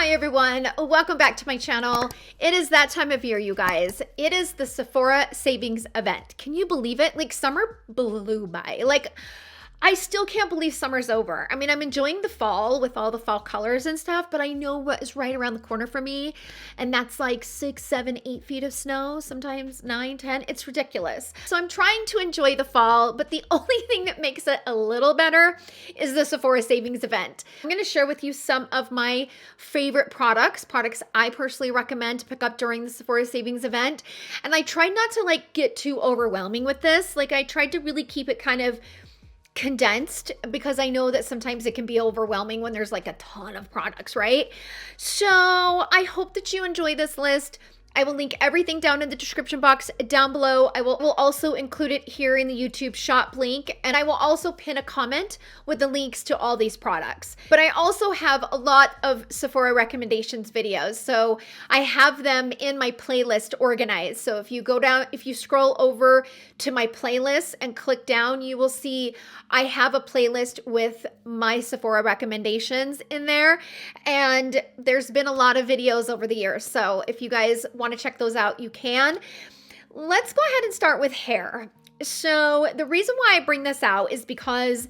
Hi everyone, welcome back to my channel. It is that time of year, you guys. It is the Sephora savings event. Can you believe it? Like, summer blew by. Like, I still can't believe summer's over. I mean, I'm enjoying the fall with all the fall colors and stuff, but I know what is right around the corner for me, and that's like 6, 7, 8 feet of snow, sometimes 9, 10. It's ridiculous. So I'm trying to enjoy the fall, but the only thing that makes it a little better is the Sephora savings event. I'm going to share with you some of my favorite products I personally recommend to pick up during the Sephora savings event. And I tried not to like get too overwhelming with this. Like, I tried to really keep it kind of condensed because I know that sometimes it can be overwhelming when there's like a ton of products, right? So I hope that you enjoy this list. I will link everything down in the description box down below. I will also include it here in the YouTube shop link, and I will also pin a comment with the links to all these products. But I also have a lot of Sephora recommendations videos, so I have them in my playlist organized. So if you go down, if you scroll over to my playlist and click down, you will see I have a playlist with my Sephora recommendations in there, and there's been a lot of videos over the years. So if you guys want to check those out, you can. Let's go ahead and start with hair. So the reason why I bring this out is because,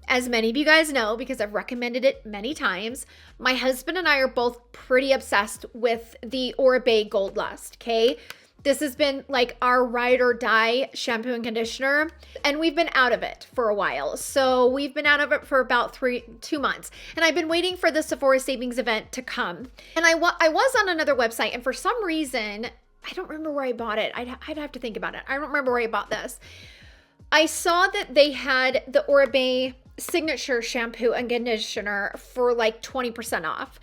as many of you guys know, because I've recommended it many times, my husband and I are both pretty obsessed with the Oribe Gold Lust, okay? This has been like our ride or die shampoo and conditioner, and we've been out of it for a while. So we've been out of it for about 2 months, and I've been waiting for the Sephora savings event to come. And I was on another website, and for some reason, I don't remember where I bought it. I'd have to think about it. I don't remember where I bought this. I saw that they had the Oribe Signature shampoo and conditioner for like 20% off.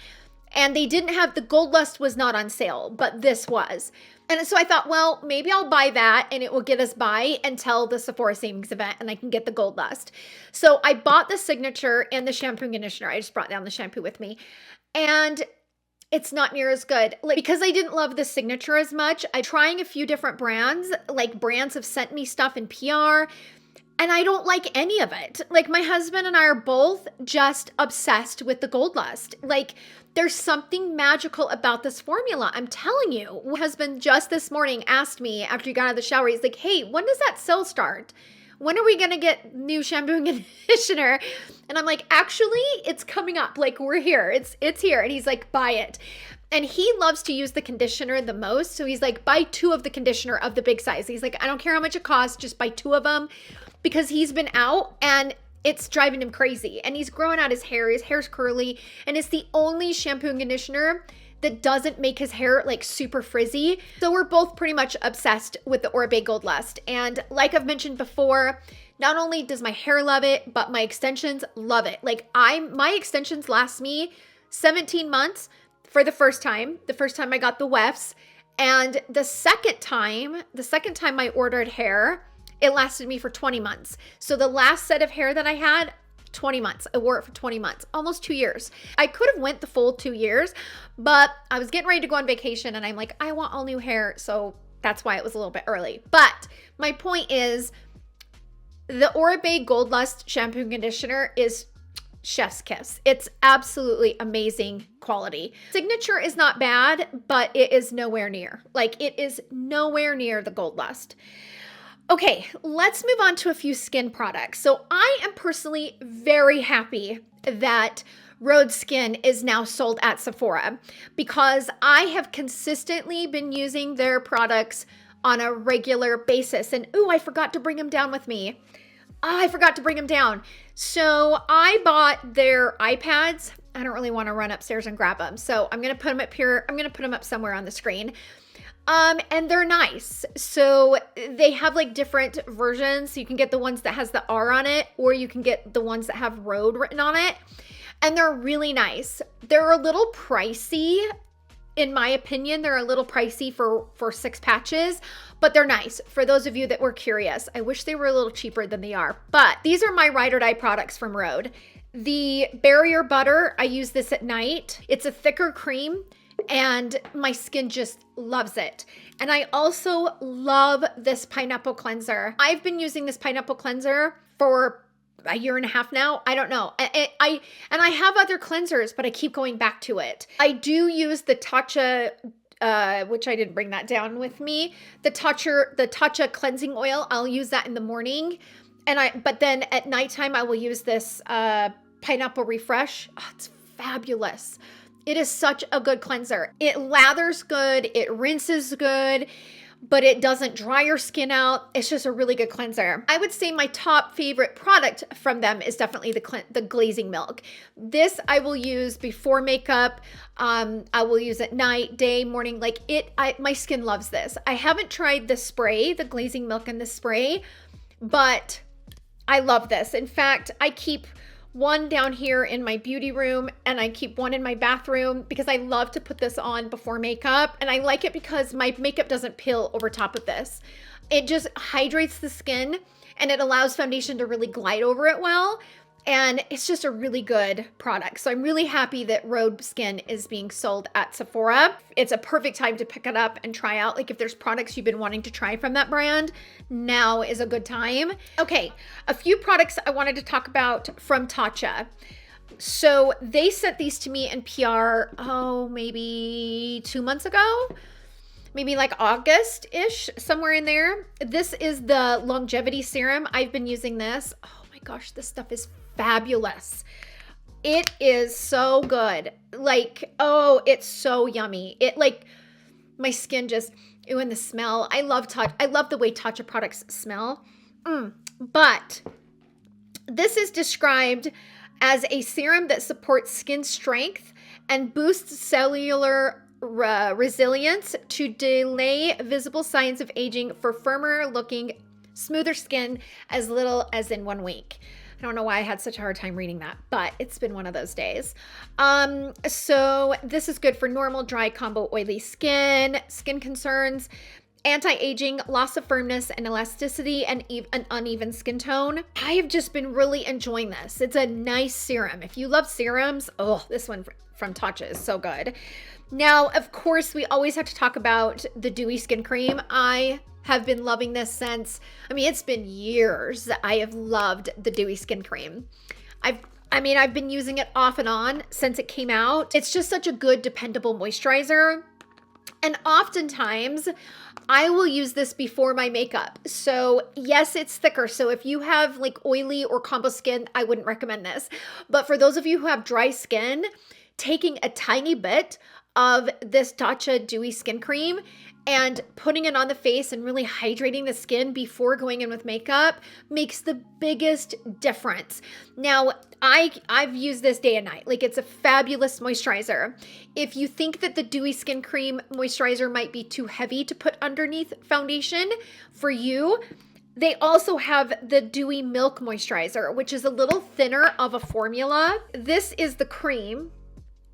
And they didn't have, the Gold Lust was not on sale, but this was. And so I thought, well, maybe I'll buy that and it will get us by until the Sephora savings event and I can get the Gold Lust. So I bought the Signature and the shampoo and conditioner. I just brought down the shampoo with me. And it's not near as good. Like, because I didn't love the Signature as much, I'm trying a few different brands. Like, brands have sent me stuff in PR, and I don't like any of it. Like, my husband and I are both just obsessed with the Gold Lust. Like, there's something magical about this formula. I'm telling you. My husband just this morning asked me after he got out of the shower, he's like, hey, when does that sale start? When are we going to get new shampoo and conditioner? And I'm like, actually, it's coming up. Like, we're here. It's here. And he's like, buy it. And he loves to use the conditioner the most. So he's like, buy 2 of the conditioner of the big size. He's like, I don't care how much it costs. Just buy 2 of them, because he's been out and it's driving him crazy. And he's growing out his hair. His hair's curly. And it's the only shampoo and conditioner that doesn't make his hair like super frizzy. So we're both pretty much obsessed with the Oribe Gold Lust. And like I've mentioned before, not only does my hair love it, but my extensions love it. Like, my extensions last me 17 months for the first time I got the wefts. And the second time I ordered hair, it lasted me for 20 months. So the last set of hair that I had, 20 months. I wore it for 20 months, almost 2 years. I could have went the full 2 years, but I was getting ready to go on vacation and I'm like, I want all new hair. So that's why it was a little bit early. But my point is, the Oribe Gold Lust shampoo and conditioner is chef's kiss. It's absolutely amazing quality. Signature is not bad, but it is nowhere near. Like, it is nowhere near the Gold Lust. Okay, let's move on to a few skin products. So I am personally very happy that Rhode Skin is now sold at Sephora, because I have consistently been using their products on a regular basis. And ooh, I forgot to bring them down with me. I forgot to bring them down. So I bought their iPads. I don't really want to run upstairs and grab them, so I'm going to put them up here. I'm going to put them up somewhere on the screen. And they're nice. So they have like different versions. So you can get the ones that has the R on it, or you can get the ones that have Rhode written on it. And they're really nice. They're a little pricey. In my opinion, they're a little pricey for 6 patches, but they're nice. For those of you that were curious, I wish they were a little cheaper than they are, but these are my ride or die products from Rhode. The Barrier Butter, I use this at night. It's a thicker cream, and my skin just loves it. And I also love this pineapple cleanser. I've been using this pineapple cleanser for a year and a half now. I don't know. I have other cleansers, but I keep going back to it. I do use the Tatcha, which I didn't bring that down with me. The Tatcha cleansing oil. I'll use that in the morning. But then at nighttime, I will use this Pineapple Refresh. Oh, it's fabulous. It is such a good cleanser. It lathers good. It rinses good, but it doesn't dry your skin out. It's just a really good cleanser. I would say my top favorite product from them is definitely the glazing milk. This I will use before makeup. I will use at night, day, morning. Like my skin loves this. I haven't tried the spray, the glazing milk and the spray, but I love this. In fact, I keep one down here in my beauty room and I keep one in my bathroom because I love to put this on before makeup. And I like it because my makeup doesn't peel over top of this. It just hydrates the skin and it allows foundation to really glide over it well. And it's just a really good product. So I'm really happy that Rhode Skin is being sold at Sephora. It's a perfect time to pick it up and try out. Like if there's products you've been wanting to try from that brand, now is a good time. Okay, a few products I wanted to talk about from Tatcha. So they sent these to me in PR, maybe 2 months ago. Maybe like August-ish, somewhere in there. This is the Longevity Serum. I've been using this. Oh my gosh, this stuff is fabulous. It is so good. Like, oh, it's so yummy. It like, my skin just, ooh, and the smell. I love the way Tatcha products smell. But this is described as a serum that supports skin strength and boosts cellular resilience to delay visible signs of aging for firmer looking, smoother skin as little as in 1 week. I don't know why I had such a hard time reading that, but it's been one of those days. So this is good for normal, dry, combo, oily skin concerns, anti-aging, loss of firmness and elasticity, and an uneven skin tone. I have just been really enjoying this. It's a nice serum. If you love serums, oh, this one from Tatcha is so good. Now, of course, we always have to talk about the Dewy Skin Cream. I have been loving this since, it's been years that I have loved the Dewy Skin Cream. I've been using it off and on since it came out. It's just such a good, dependable moisturizer. And oftentimes, I will use this before my makeup. So yes, it's thicker. So if you have like oily or combo skin, I wouldn't recommend this. But for those of you who have dry skin, taking a tiny bit of this Tatcha Dewy Skin Cream and putting it on the face and really hydrating the skin before going in with makeup makes the biggest difference. Now, I've used this day and night. Like, it's a fabulous moisturizer. If you think that the Dewy Skin Cream moisturizer might be too heavy to put underneath foundation for you, they also have the Dewy Milk Moisturizer, which is a little thinner of a formula. This is the cream.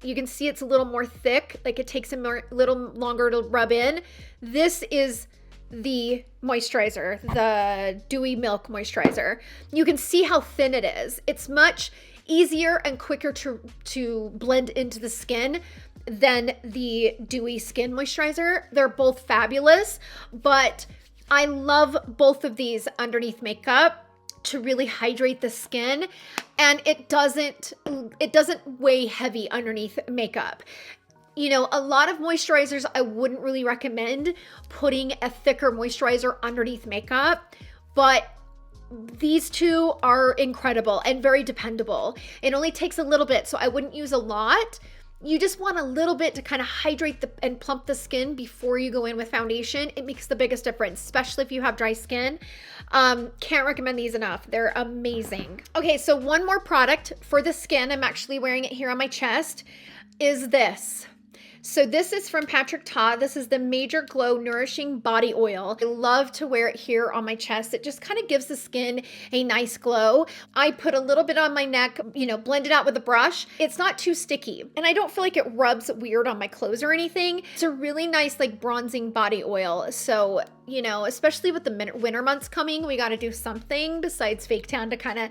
You can see it's a little more thick, like it takes a little longer to rub in. This is the moisturizer, the Dewy Milk Moisturizer. You can see how thin it is. It's much easier and quicker to blend into the skin than the Dewy Skin Moisturizer. They're both fabulous, but I love both of these underneath makeup to really hydrate the skin, and it doesn't weigh heavy underneath makeup. You know, a lot of moisturizers I wouldn't really recommend putting a thicker moisturizer underneath makeup, but these two are incredible and very dependable. It only takes a little bit, so I wouldn't use a lot. You just want a little bit to kind of hydrate and plump the skin before you go in with foundation. It makes the biggest difference, especially if you have dry skin. Can't recommend these enough. They're amazing. Okay, so one more product for the skin, I'm actually wearing it here on my chest, is this. So this is from Patrick Ta. This is the Major Glow Nourishing Body Oil. I love to wear it here on my chest. It just kind of gives the skin a nice glow. I put a little bit on my neck, blend it out with a brush. It's not too sticky, and I don't feel like it rubs weird on my clothes or anything. It's a really nice, like, bronzing body oil. So, especially with the winter months coming, we got to do something besides fake tan to kind of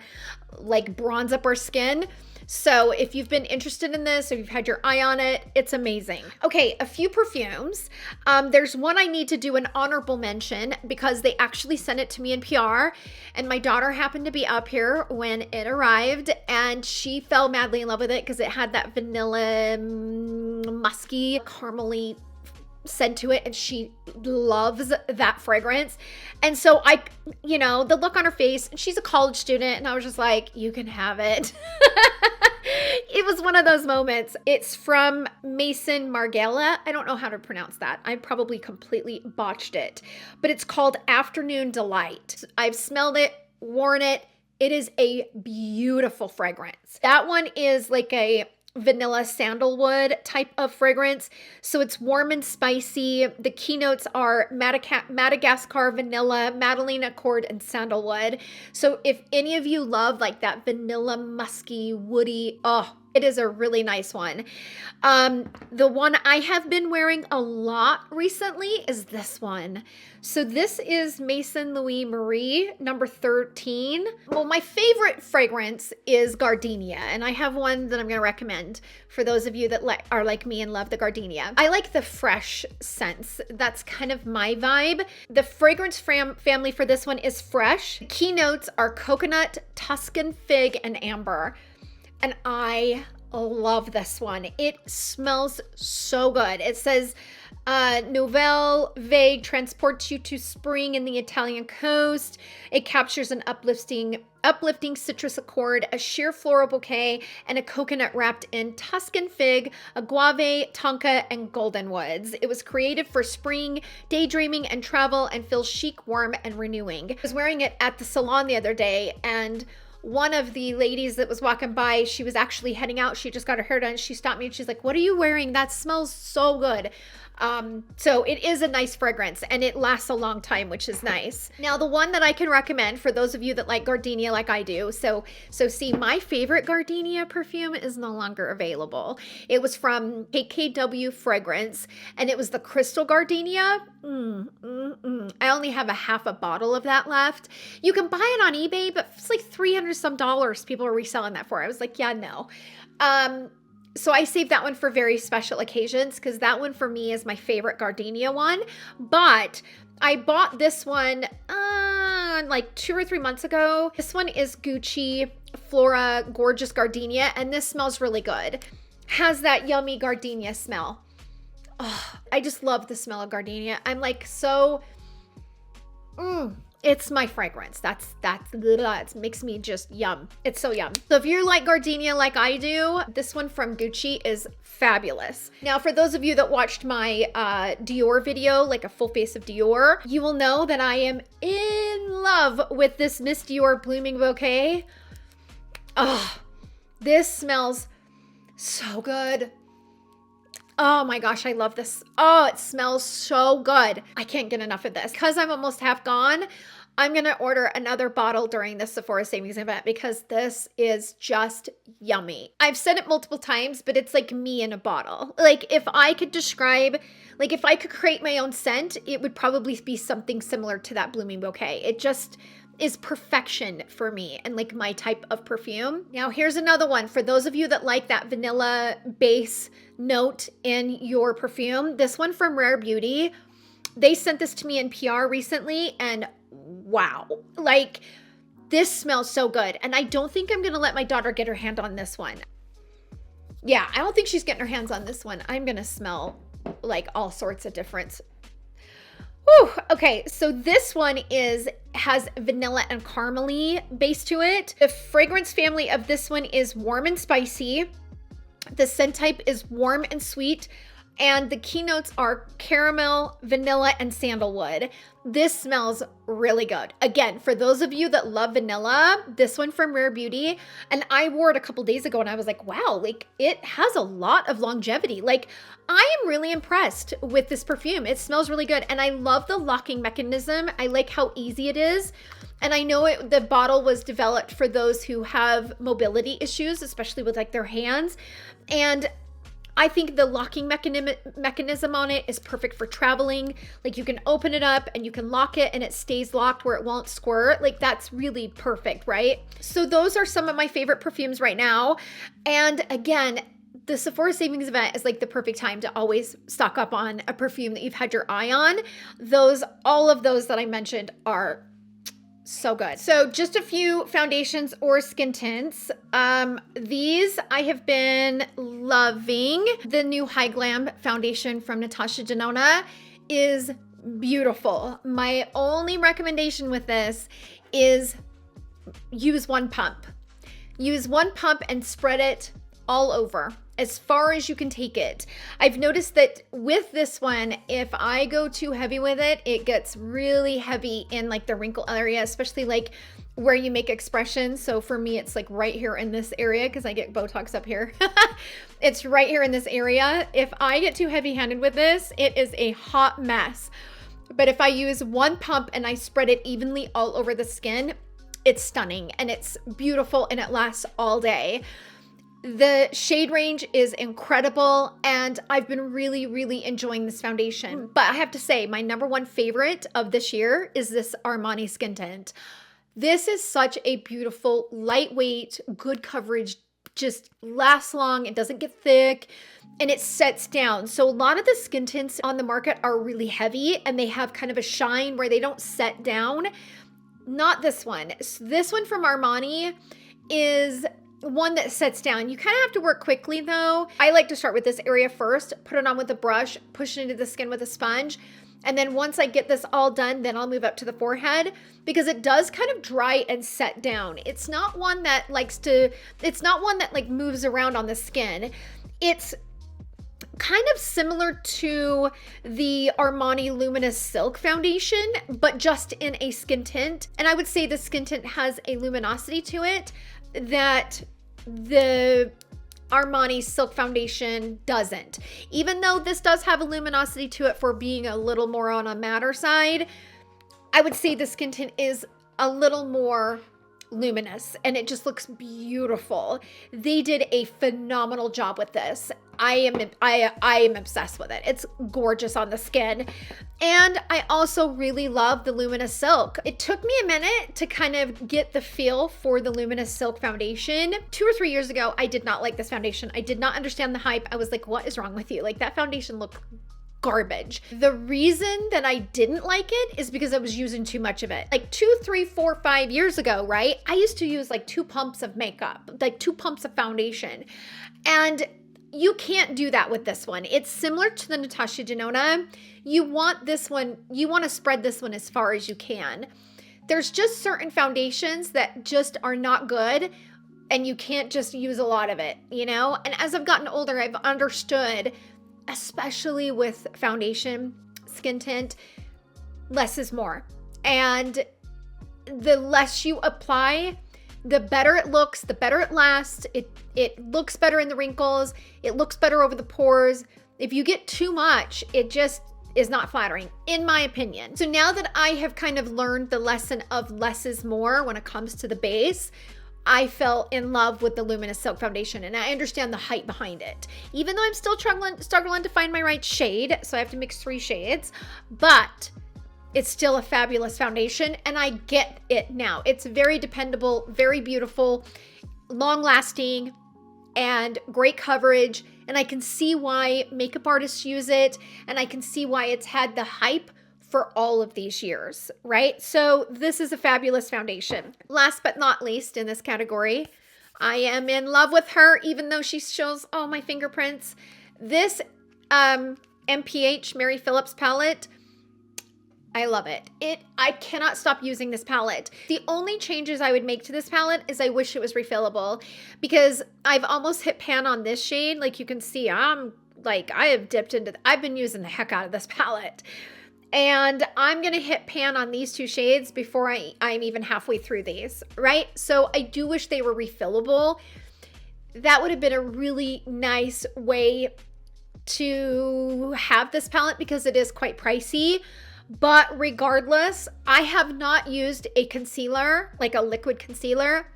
like bronze up our skin. So if you've been interested in this, or you've had your eye on it, it's amazing. Okay, a few perfumes. There's one I need to do an honorable mention because they actually sent it to me in PR, and my daughter happened to be up here when it arrived, and she fell madly in love with it because it had that vanilla, musky, caramely scent to it, and she loves that fragrance. And so the look on her face, and she's a college student, and I was just like, you can have it. It was one of those moments. It's from Maison Margiela. I don't know how to pronounce that. I probably completely botched it, but it's called Afternoon Delight. I've smelled it, worn it. It is a beautiful fragrance. That one is like a vanilla sandalwood type of fragrance. So it's warm and spicy. The keynotes are Madagascar vanilla, Madeleine Accord, and sandalwood. So if any of you love like that vanilla, musky, woody, it is a really nice one. The one I have been wearing a lot recently is this one. So this is Maison Louis Marie number 13. Well, my favorite fragrance is Gardenia, and I have one that I'm going to recommend for those of you that are like me and love the Gardenia. I like the fresh scents. That's kind of my vibe. The fragrance family for this one is fresh. Keynotes are coconut, Tuscan fig, and amber. And I love this one. It smells so good. It says, Nouvelle Vague transports you to spring in the Italian coast. It captures an uplifting citrus accord, a sheer floral bouquet, and a coconut wrapped in Tuscan fig, agave, tonka, and golden woods. It was created for spring, daydreaming, and travel, and feels chic, warm, and renewing. I was wearing it at the salon the other day, and one of the ladies that was walking by, she was actually heading out. She just got her hair done. She stopped me and she's like, "What are you wearing? That smells so good." So it is a nice fragrance, and it lasts a long time, which is nice. Now, the one that I can recommend for those of you that like gardenia like I do. So see, my favorite gardenia perfume is no longer available. It was from KKW Fragrance, and it was the Crystal Gardenia. I only have a half a bottle of that left. You can buy it on eBay, but it's like $300 some people are reselling that for. I was like, yeah, no. So I saved that one for very special occasions because that one for me is my favorite gardenia one. But I bought this one like 2 or 3 months ago. This one is Gucci Flora Gorgeous Gardenia, and this smells really good. Has that yummy gardenia smell. Oh, I just love the smell of gardenia. I'm like so... It's my fragrance. It makes me just yum. It's so yum. So if you like gardenia like I do, this one from Gucci is fabulous. Now, for those of you that watched my Dior video, like a full face of Dior, you will know that I am in love with this Miss Dior Blooming Bouquet. Oh, this smells so good. Oh my gosh, I love this. Oh, it smells so good. I can't get enough of this. Because I'm almost half gone, I'm going to order another bottle during the Sephora savings event because this is just yummy. I've said it multiple times, but it's like me in a bottle. Like if I could create my own scent, it would probably be something similar to that Blooming Bouquet. It just is perfection for me and like my type of perfume. Now here's another one for those of you that like that vanilla base note in your perfume. This one from Rare Beauty. They sent this to me in PR recently, and wow, like this smells so good. And I don't think I'm gonna let my daughter get her hand on this one. Yeah, I don't think she's getting her hands on this one. I'm gonna smell like all sorts of different. Whew. Okay, so this one has vanilla and caramely base to it. The fragrance family of this one is warm and spicy. The scent type is warm and sweet, and the keynotes are caramel, vanilla, and sandalwood. This smells really good. Again, for those of you that love vanilla, this one from Rare Beauty, and I wore it a couple days ago and I was like, wow, like it has a lot of longevity. Like I am really impressed with this perfume. It smells really good, and I love the locking mechanism. I like how easy it is. And I know the bottle was developed for those who have mobility issues, especially with like their hands. And I think the locking mechanism on it is perfect for traveling. Like you can open it up and you can lock it and it stays locked where it won't squirt. Like that's really perfect, right? So those are some of my favorite perfumes right now. And again, the Sephora Savings event is like the perfect time to always stock up on a perfume that you've had your eye on. All of those that I mentioned are so good. So just a few foundations or skin tints. These I have been loving. The new High Glam foundation from Natasha Denona is beautiful. My only recommendation with this is use one pump. Use one pump and spread it all over as far as you can take it. I've noticed that with this one, if I go too heavy with it, it gets really heavy in like the wrinkle area, especially like where you make expressions. So for me, it's like right here in this area because I get Botox up here. It's right here in this area. If I get too heavy-handed with this, it is a hot mess. But if I use one pump and I spread it evenly all over the skin, it's stunning and it's beautiful and it lasts all day. The shade range is incredible and I've been really, really enjoying this foundation. But I have to say, my number one favorite of this year is this Armani skin tint. This is such a beautiful, lightweight, good coverage, just lasts long, it doesn't get thick, and it sets down. So a lot of the skin tints on the market are really heavy and they have kind of a shine where they don't set down. Not this one. This one from Armani is one that sets down. You kind of have to work quickly though. I like to start with this area first, put it on with a brush, push it into the skin with a sponge. And then once I get this all done, then I'll move up to the forehead because it does kind of dry and set down. It's not one that like moves around on the skin. It's kind of similar to the Armani Luminous Silk Foundation, but just in a skin tint. And I would say the skin tint has a luminosity to it that the Armani Silk Foundation doesn't. Even though this does have a luminosity to it for being a little more on a matter side, I would say the skin tint is a little more luminous and it just looks beautiful. They did a phenomenal job with this. I am obsessed with it. It's gorgeous on the skin. And I also really love the Luminous Silk. It took me a minute to kind of get the feel for the Luminous Silk foundation. 2 or 3 years ago, I did not like this foundation. I did not understand the hype. I was like, what is wrong with you? Like that foundation looked garbage. The reason that I didn't like it is because I was using too much of it. Like 2, 3, 4, 5 years ago, right? I used to use like 2 pumps of makeup, like 2 pumps of foundation. And you can't do that with this one. It's similar to the Natasha Denona. You want this one, you want to spread this one as far as you can. There's just certain foundations that just are not good and you can't just use a lot of it, you know? And as I've gotten older, I've understood, especially with foundation, skin tint, less is more. And the less you apply, the better it looks, the better it lasts. It looks better in the wrinkles. It looks better over the pores. If you get too much, it just is not flattering, in my opinion. So now that I have kind of learned the lesson of less is more when it comes to the base, I fell in love with the Luminous Silk Foundation and I understand the hype behind it. Even though I'm still struggling to find my right shade, so I have to mix 3 shades, but it's still a fabulous foundation and I get it now. It's very dependable, very beautiful, long-lasting, and great coverage. And I can see why makeup artists use it and I can see why it's had the hype for all of these years, right? So this is a fabulous foundation. Last but not least in this category, I am in love with her, even though she shows all my fingerprints. This MPH Mary Phillips palette, I love it. I cannot stop using this palette. The only changes I would make to this palette is I wish it was refillable because I've almost hit pan on this shade. Like you can see, I have dipped into, I've been using the heck out of this palette. And I'm going to hit pan on these 2 shades before I'm even halfway through these, right? So I do wish they were refillable. That would have been a really nice way to have this palette because it is quite pricey. But regardless, I have not used a concealer, like a liquid concealer,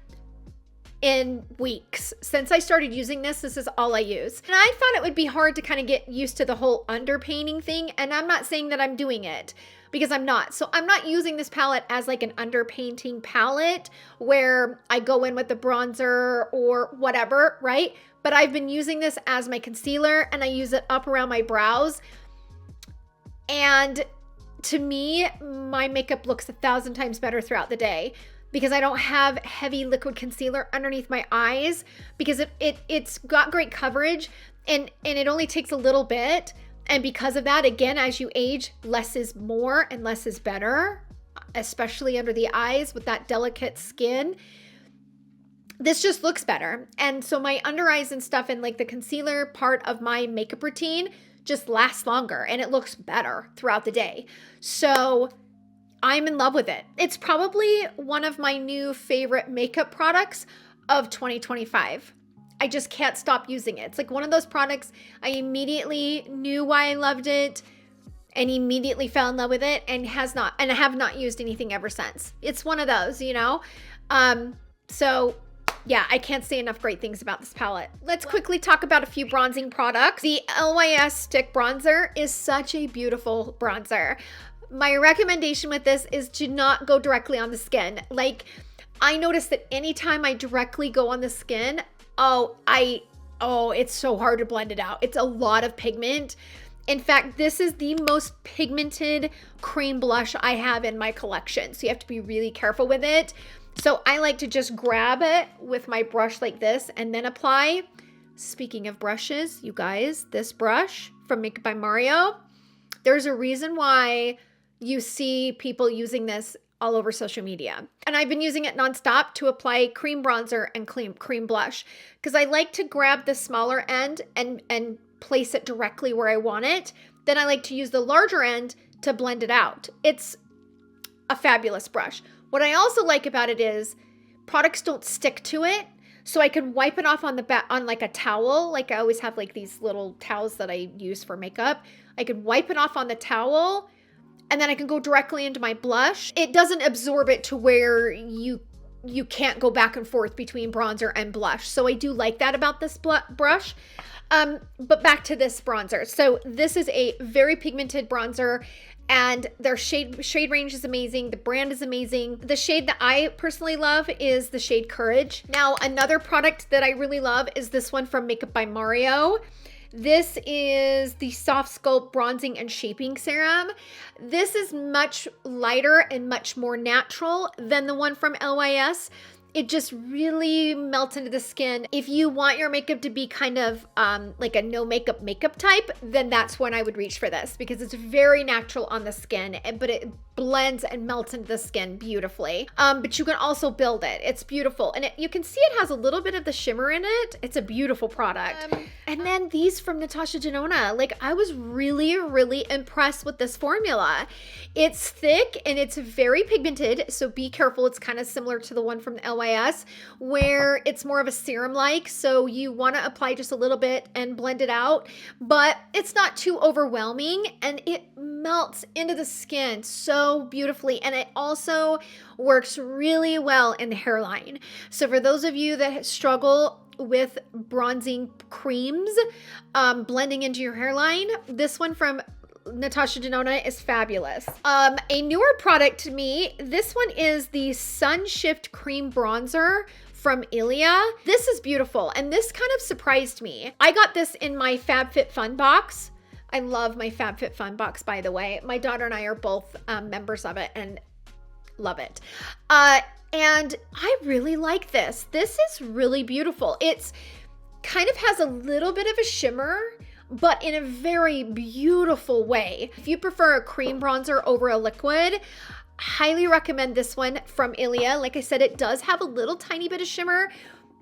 in weeks. Since I started using this is all I use. And I thought it would be hard to kind of get used to the whole underpainting thing. And I'm not saying that I'm doing it, because I'm not. So I'm not using this palette as like an underpainting palette where I go in with the bronzer or whatever, right? But I've been using this as my concealer, and I use it up around my brows. And to me, my makeup looks 1,000 times better throughout the day, because I don't have heavy liquid concealer underneath my eyes, because it's got great coverage, and it only takes a little bit. And because of that, again, as you age, less is more and less is better, especially under the eyes with that delicate skin. This just looks better. And so my under eyes and stuff, and like the concealer part of my makeup routine, just lasts longer, and it looks better throughout the day. So I'm in love with it. It's probably one of my new favorite makeup products of 2025. I just can't stop using it. It's like one of those products I immediately knew why I loved it and immediately fell in love with it, and I have not used anything ever since. It's one of those, you know? So yeah, I can't say enough great things about this palette. Let's quickly talk about a few bronzing products. The LYS Stick Bronzer is such a beautiful bronzer. My recommendation with this is to not go directly on the skin. Like, I noticed that anytime I directly go on the skin, it's so hard to blend it out. It's a lot of pigment. In fact, this is the most pigmented cream blush I have in my collection, so you have to be really careful with it. So I like to just grab it with my brush like this and then apply. Speaking of brushes, you guys, this brush from Makeup by Mario, there's a reason why you see people using this all over social media. And I've been using it nonstop to apply cream bronzer and cream blush, because I like to grab the smaller end and place it directly where I want it. Then I like to use the larger end to blend it out. It's a fabulous brush. What I also like about it is products don't stick to it. So I can wipe it off on the back on like a towel. Like I always have like these little towels that I use for makeup. I can wipe it off on the towel, and then I can go directly into my blush. It doesn't absorb it to where you can't go back and forth between bronzer and blush. So I do like that about this brush. But back to this bronzer. So this is a very pigmented bronzer, and their shade range is amazing. The brand is amazing. The shade that I personally love is the shade Courage. Now, another product that I really love is this one from Makeup by Mario. This is the Soft Sculpt Bronzing and Shaping Serum. This is much lighter and much more natural than the one from LYS. It just really melts into the skin. If you want your makeup to be kind of like a no makeup type, then that's when I would reach for this, because it's very natural on the skin, but it blends and melts into the skin beautifully. But you can also build it. It's beautiful. And you can see it has a little bit of the shimmer in it. It's a beautiful product. And then these from Natasha Denona, like I was really, really impressed with this formula. It's thick and it's very pigmented, so be careful. It's kind of similar to the one from LYS, where it's more of a serum-like, so you want to apply just a little bit and blend it out, but it's not too overwhelming, and it melts into the skin so beautifully, and it also works really well in the hairline. So for those of you that struggle with bronzing creams blending into your hairline, this one from Natasha Denona is fabulous. A newer product to me, this one is the Sun Shift Cream Bronzer from Ilia. This is beautiful, and this kind of surprised me. I got this in my FabFitFun box. I love my FabFitFun box, by the way. My daughter and I are both members of it and love it. And I really like this. This is really beautiful. It's kind of has a little bit of a shimmer, but in a very beautiful way. If you prefer a cream bronzer over a liquid, highly recommend this one from Ilia. Like I said, it does have a little tiny bit of shimmer,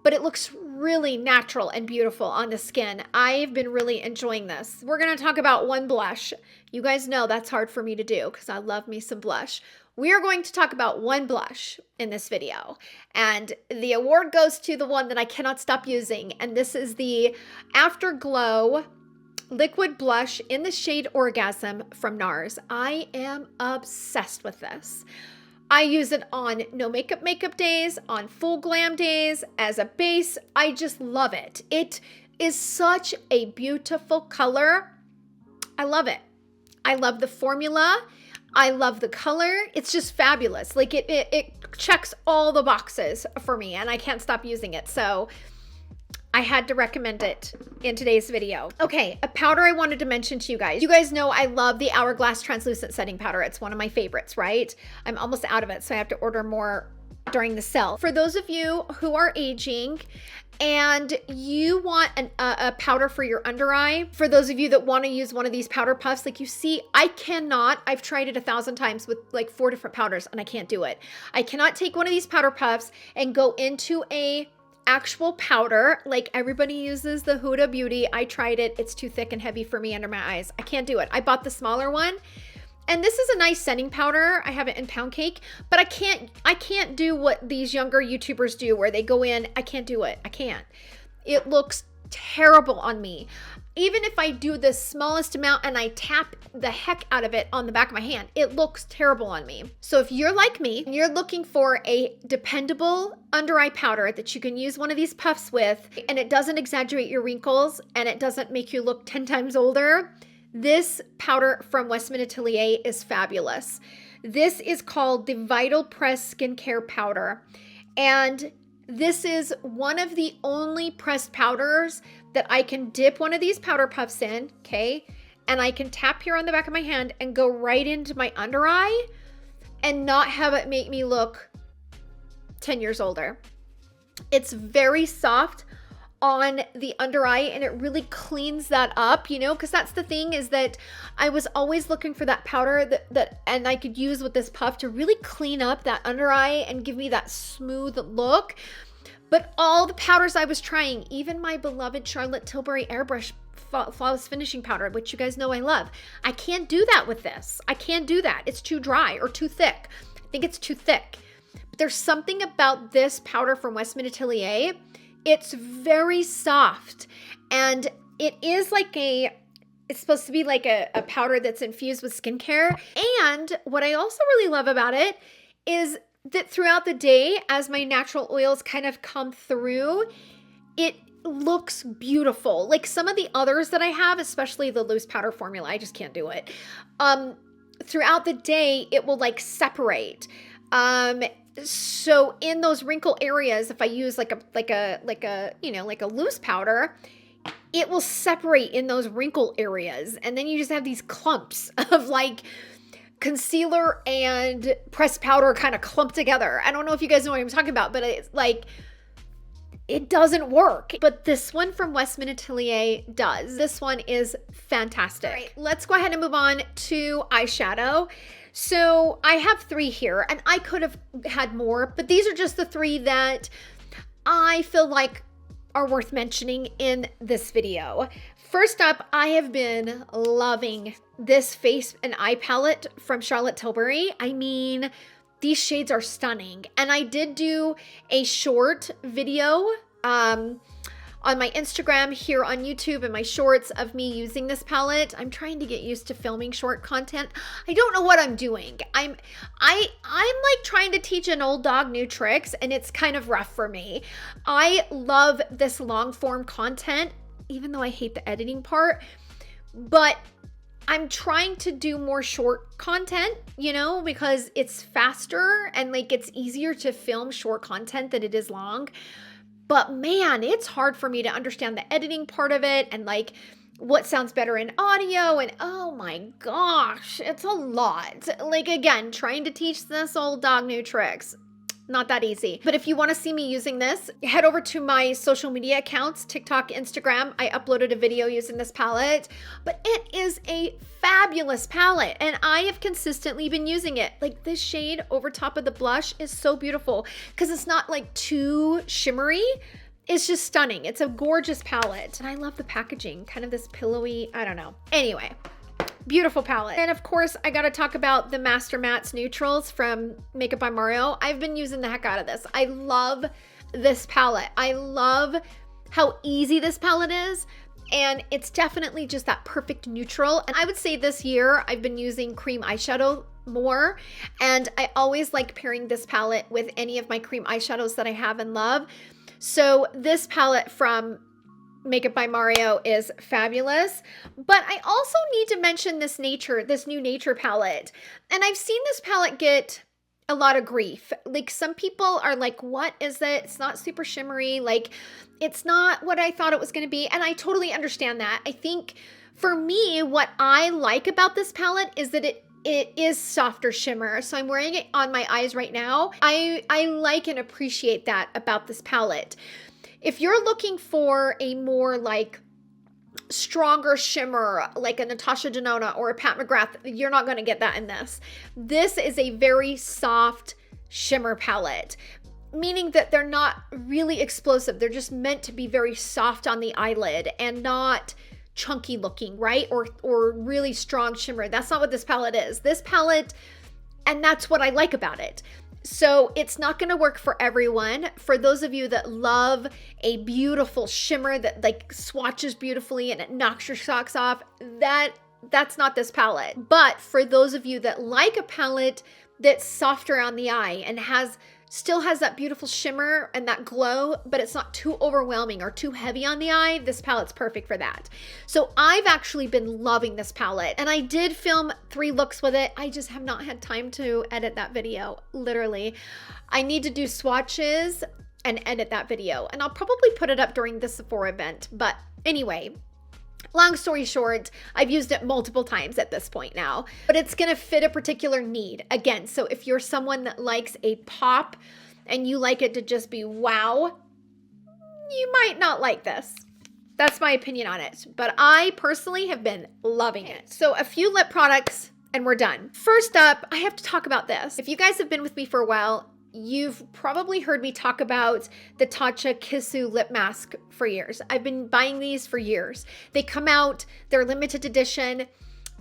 but it looks really natural and beautiful on the skin. I've been really enjoying this. We're gonna talk about one blush. You guys know that's hard for me to do because I love me some blush. We are going to talk about one blush in this video, and the award goes to the one that I cannot stop using, and this is the Afterglow Liquid Blush in the shade Orgasm from NARS. I am obsessed with this. I use it on no makeup days, on full glam days, as a base. I just love it. It is such a beautiful color. I love it. I love the formula. I love the color. It's just fabulous. Like it checks all the boxes for me, and I can't stop using it. So I had to recommend it in today's video. Okay, a powder I wanted to mention to you guys. You guys know I love the Hourglass Translucent Setting Powder. It's one of my favorites, right? I'm almost out of it, so I have to order more during the sale. For those of you who are aging and you want a powder for your under eye, for those of you that want to use one of these powder puffs, like you see, I cannot, I've tried it 1,000 times with like 4 different powders and I can't do it. I cannot take one of these powder puffs and go into a actual powder like everybody uses the Huda Beauty. I tried it. It's too thick and heavy for me under my eyes. I can't do it. I bought the smaller one. And this is a nice setting powder. I have it in Pound Cake, but I can't do what these younger YouTubers do where they go in. I can't do it. I can't. It looks terrible on me. Even if I do the smallest amount and I tap the heck out of it on the back of my hand, it looks terrible on me. So if you're like me and you're looking for a dependable under eye powder that you can use one of these puffs with, and it doesn't exaggerate your wrinkles and it doesn't make you look 10 times older, this powder from Westman Atelier is fabulous. This is called the Vital Press Skincare Powder. And this is one of the only pressed powders that I can dip one of these powder puffs in, okay? And I can tap here on the back of my hand and go right into my under eye and not have it make me look 10 years older. It's very soft on the under eye and it really cleans that up, you know, because that's the thing, is that I was always looking for that powder that and I could use with this puff to really clean up that under eye and give me that smooth look. But all the powders I was trying, even my beloved Charlotte Tilbury Airbrush Flawless Finishing Powder, which you guys know I love, I can't do that with this. I can't do that. It's too dry or too thick. I think it's too thick. But there's something about this powder from Westman Atelier. It's very soft, and it is like it's supposed to be like a powder that's infused with skincare. And what I also really love about it is that throughout the day, as my natural oils kind of come through, it looks beautiful. Like some of the others that I have, especially the loose powder formula, I just can't do it. Throughout the day, it will like separate. So in those wrinkle areas, if I use like a loose powder, it will separate in those wrinkle areas. And then you just have these clumps of like concealer and pressed powder kind of clumped together. I don't know if you guys know what I'm talking about, but it's like, it doesn't work. But this one from Westman Atelier does. This one is fantastic. All right, let's go ahead and move on to eyeshadow. So I have 3 here, and I could have had more, but these are just the 3 that I feel like are worth mentioning in this video. First up, I have been loving this face and eye palette from Charlotte Tilbury. I mean, these shades are stunning. And I did do a short video on my Instagram, here on YouTube, and my shorts of me using this palette. I'm trying to get used to filming short content. I don't know what I'm doing. I'm like trying to teach an old dog new tricks, and it's kind of rough for me. I love this long form content, even though I hate the editing part, but I'm trying to do more short content, you know, because it's faster and like it's easier to film short content than it is long. But man, it's hard for me to understand the editing part of it and like what sounds better in audio, and oh my gosh, it's a lot. Like again, trying to teach this old dog new tricks. Not that easy. But if you want to see me using this, head over to my social media accounts, TikTok, Instagram. I uploaded a video using this palette, but it is a fabulous palette and I have consistently been using it. Like this shade over top of the blush is so beautiful because it's not like too shimmery. It's just stunning. It's a gorgeous palette. And I love the packaging, kind of this pillowy, I don't know. Anyway, beautiful palette. And of course, I gotta talk about the Master Mattes Neutrals from Makeup by Mario. I've been using the heck out of this. I love this palette. I love how easy this palette is. And it's definitely just that perfect neutral. And I would say this year, I've been using cream eyeshadow more. And I always like pairing this palette with any of my cream eyeshadows that I have and love. So this palette from Makeup by Mario is fabulous. But I also need to mention this new Nature palette. And I've seen this palette get a lot of grief. Like, some people are like, what is it? It's not super shimmery. Like, it's not what I thought it was going to be. And I totally understand that. I think for me, what I like about this palette is that it is softer shimmer. So I'm wearing it on my eyes right now. I like and appreciate that about this palette. If you're looking for a more like stronger shimmer, like a Natasha Denona or a Pat McGrath, you're not going to get that in this. This is a very soft shimmer palette, meaning that they're not really explosive. They're just meant to be very soft on the eyelid and not chunky looking, right? Or really strong shimmer. That's not what this palette is. This palette, and that's what I like about it. So it's not going to work for everyone. For those of you that love a beautiful shimmer that like swatches beautifully and it knocks your socks off, that's not this palette. But for those of you that like a palette that's softer on the eye and still has that beautiful shimmer and that glow, but it's not too overwhelming or too heavy on the eye, this palette's perfect for that. So I've actually been loving this palette, and I did film 3 looks with it. I just have not had time to edit that video, literally. I need to do swatches and edit that video, and I'll probably put it up during the Sephora event. But anyway, long story short, I've used it multiple times at this point now, but it's going to fit a particular need. Again, so if you're someone that likes a pop and you like it to just be wow, you might not like this. That's my opinion on it, but I personally have been loving it. So a few lip products and we're done. First up, I have to talk about this. If you guys have been with me for a while, you've probably heard me talk about the Tatcha Kissu lip mask for years. I've been buying these for years. They come out, they're limited edition,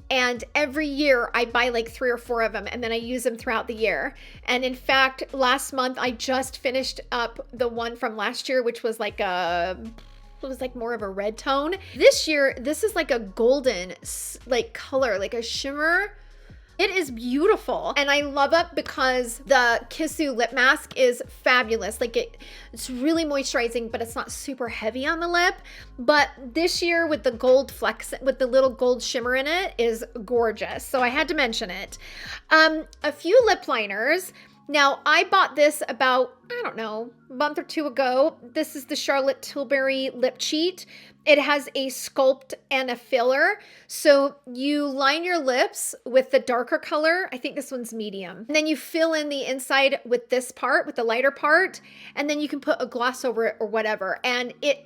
and every year I buy like 3 or 4 of them, and then I use them throughout the year. And in fact, last month I just finished up the one from last year, which was like it was like more of a red tone. This year, this is like a golden like color, like a shimmer. It is beautiful, and I love it because the Kissu lip mask is fabulous. Like it's really moisturizing, but it's not super heavy on the lip. But this year with the gold flex, with the little gold shimmer in it, is gorgeous. So I had to mention it. A few lip liners. Now, I bought this about, I don't know, a month or 2 ago. This is the Charlotte Tilbury Lip Cheat. It has a sculpt and a filler. So you line your lips with the darker color. I think this one's medium. And then you fill in the inside with this part, with the lighter part. And then you can put a gloss over it or whatever. And it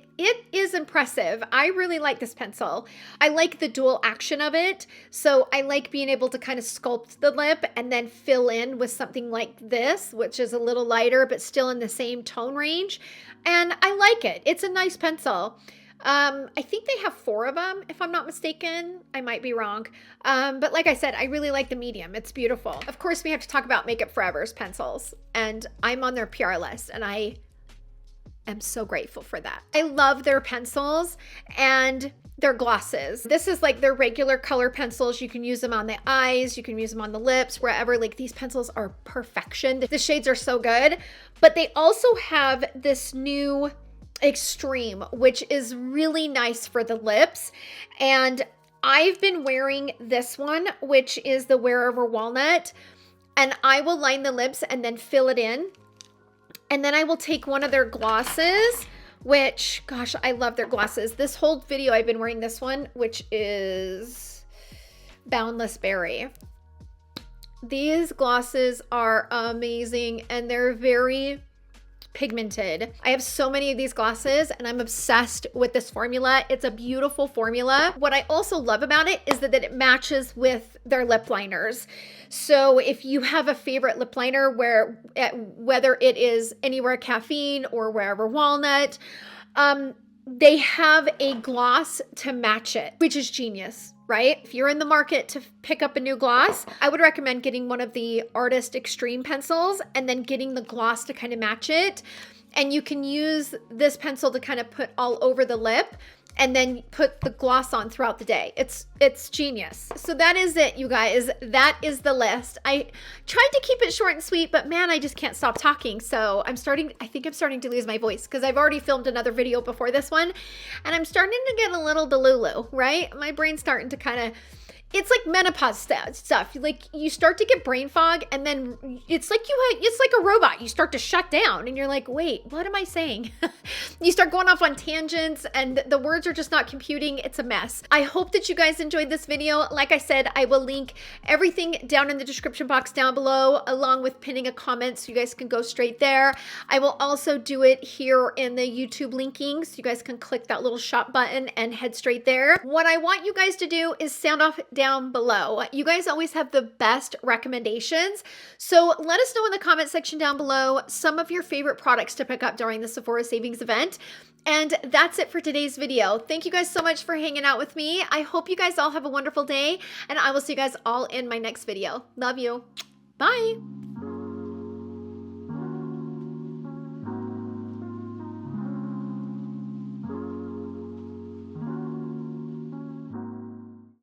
is impressive. I really like this pencil. I like the dual action of it. So I like being able to kind of sculpt the lip and then fill in with something like this, which is a little lighter, but still in the same tone range. And I like it. It's a nice pencil. I think they have 4 of them, if I'm not mistaken. I might be wrong. But like I said, I really like the medium. It's beautiful. Of course, we have to talk about Makeup Forever's pencils, and I'm on their PR list, and I am so grateful for that. I love their pencils and their glosses. This is like their regular color pencils. You can use them on the eyes, you can use them on the lips, wherever. Like, these pencils are perfection. The shades are so good, but they also have this new Extreme, which is really nice for the lips. And I've been wearing this one, which is the Wear Over Walnut, and I will line the lips and then fill it in. And then I will take one of their glosses, which, gosh, I love their glosses. This whole video I've been wearing this one, which is Boundless Berry. These glosses are amazing, and they're very pigmented. I have so many of these glosses, and I'm obsessed with this formula. It's a beautiful formula. What I also love about it is that it matches with their lip liners. So if you have a favorite lip liner, whether it is Anywhere Caffeine or Wherever Walnut, they have a gloss to match it, which is genius, right? If you're in the market to pick up a new gloss, I would recommend getting one of the Artist Extreme pencils and then getting the gloss to kind of match it. And you can use this pencil to kind of put all over the lip. and then put the gloss on throughout the day. It's genius. So that is it, you guys. That is the list. I tried to keep it short and sweet, but man, I just can't stop talking. So I think I'm starting to lose my voice because I've already filmed another video before this one, and I'm starting to get a little delulu, right? My brain's starting to kind of, it's like menopause stuff. Like you start to get brain fog, and then it's like it's like a robot. You start to shut down, and you're like, wait, what am I saying? You start going off on tangents, and the words are just not computing. It's a mess. I hope that you guys enjoyed this video. Like I said, I will link everything down in the description box down below, along with pinning a comment so you guys can go straight there. I will also do it here in the YouTube linking, so you guys can click that little shop button and head straight there. What I want you guys to do is sound off down below. You guys always have the best recommendations. So let us know in the comment section down below some of your favorite products to pick up during the Sephora Savings event. And that's it for today's video. Thank you guys so much for hanging out with me. I hope you guys all have a wonderful day, and I will see you guys all in my next video. Love you. Bye.